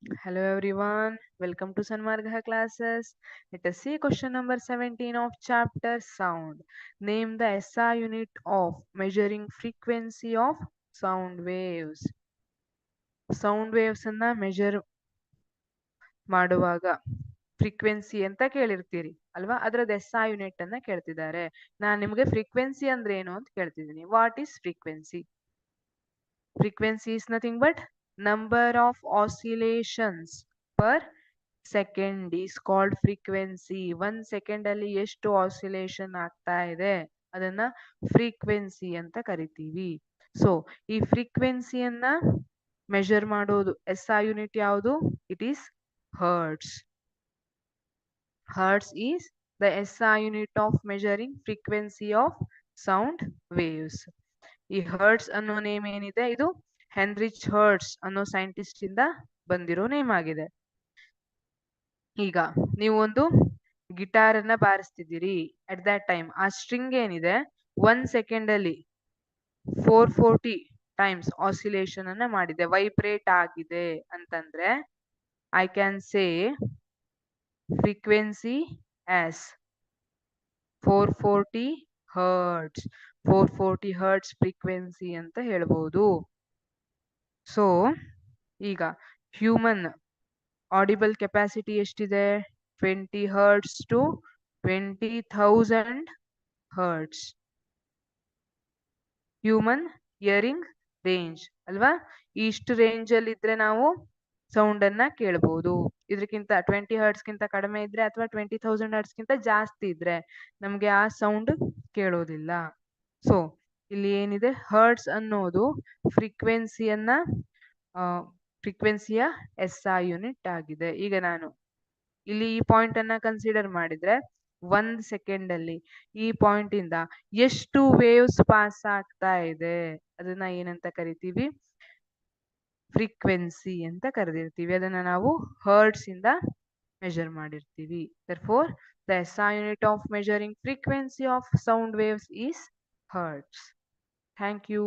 Hello everyone, welcome to Sanmargha classes. Let us see question number 17 of chapter sound. Name the SI unit of measuring frequency of sound waves. Sound waves ಅನ್ನ measure ಮಾಡುವಾಗ frequency ಅಂತ ಕೇಳಿರ್ತೀರಿ ಅಲ್ವಾ, ಅದರದ SI unit ಅನ್ನ ಕೇಳ್ತಿದ್ದಾರೆ. ನಾನು ನಿಮಗೆ frequency ಅಂದ್ರೆ ಏನು ಅಂತ ಕೇಳ್ತಿದ್ದೀನಿ. What is frequency? Frequency is nothing but number of oscillations per second is called frequency. 1 second ಅಲ್ಲಿ ಎಷ್ಟು ಆಸಿಲೇಷನ್ ಆಗ್ತಾ ಇದೆ ಅದನ್ನ ಫ್ರೀಕ್ವೆನ್ಸಿ ಅಂತ ಕರಿತೀವಿ. ಸೊ ಈ ಫ್ರೀಕ್ವೆನ್ಸಿಯನ್ನ ಮೆಷರ್ ಮಾಡೋದು SI ಯೂನಿಟ್ ಯಾವುದು? It is hertz. Hertz is the SI unit of measuring frequency of sound waves. ಈ ಹರ್ಟ್ಸ್ ಅನ್ನೋ ನೇಮ್ ಏನಿದೆ ಇದು ಹೆನ್ರಿಚ್ ಹರ್ಟ್ಸ್ ಅನ್ನೋ ಸೈಂಟಿಸ್ಟ್ ಇಂದ ಬಂದಿರೋ ನೇಮ್ ಆಗಿದೆ. ಈಗ ನೀವು ಒಂದು ಗಿಟಾರ್ ಅನ್ನ ಬಾರಿಸ್ತಿದ್ದೀರಿ. ಅಟ್ ದಟ್ ಟೈಮ್ ಆ ಸ್ಟ್ರಿಂಗ್ ಏನಿದೆ 1 ಸೆಕೆಂಡ್ ಅಲ್ಲಿ 440 ಟೈಮ್ಸ್ ಆಸಿಲೇಷನ್ ಅನ್ನ ಮಾಡಿದೆ, ವೈಬ್ರೇಟ್ ಆಗಿದೆ ಅಂತಂದ್ರೆ I can say frequency as 440 hertz. 440 hertz frequency ಅಂತ ಹೇಳ್ಬೋದು. ಸೊ ಈಗ ಹ್ಯೂಮನ್ ಆಡಿಬಲ್ ಕೆಪಾಸಿಟಿ ಎಷ್ಟಿದೆ? 20 hertz to 20,000 hertz human hearing range ಅಲ್ವಾ. ಇಷ್ಟು ರೇಂಜ್ ಅಲ್ಲಿ ಇದ್ರೆ ನಾವು ಸೌಂಡ್ ಅನ್ನ ಕೇಳಬಹುದು. ಇದಕ್ಕಿಂತ 20 ಹರ್ಟ್ಸ್ ಗಿಂತ ಕಡಿಮೆ ಇದ್ರೆ ಅಥವಾ 20,000 ಹರ್ಟ್ಸ್ ಗಿಂತ ಜಾಸ್ತಿ ಇದ್ರೆ ನಮ್ಗೆ ಆ ಸೌಂಡ್ ಕೇಳೋದಿಲ್ಲ. ಸೊ ಇಲ್ಲಿ ಏನಿದೆ, ಹರ್ಟ್ಸ್ ಅನ್ನೋದು ಫ್ರೀಕ್ವೆನ್ಸಿಯನ್ನ ಫ್ರೀಕ್ವೆನ್ಸಿಯ SI ಯೂನಿಟ್ ಆಗಿದೆ. ಈಗ ನಾನು ಇಲ್ಲಿ ಈ ಪಾಯಿಂಟ್ ಅನ್ನ ಕನ್ಸಿಡರ್ ಮಾಡಿದ್ರೆ 1 ಸೆಕೆಂಡ್ ಅಲ್ಲಿ ಈ ಪಾಯಿಂಟ್ ಇಂದ ಎಷ್ಟು ವೇವ್ಸ್ ಪಾಸ್ ಆಗ್ತಾ ಇದೆ ಅದನ್ನ ಏನಂತ ಕರಿತೀವಿ? ಫ್ರೀಕ್ವೆನ್ಸಿ ಅಂತ ಕರೆದಿರ್ತೀವಿ. ಅದನ್ನ ನಾವು ಹರ್ಟ್ಸ್ ಇಂದ ಮೆಜರ್ ಮಾಡಿರ್ತೀವಿ. Therefore, the SI unit of measuring frequency of sound waves is hertz. Thank you.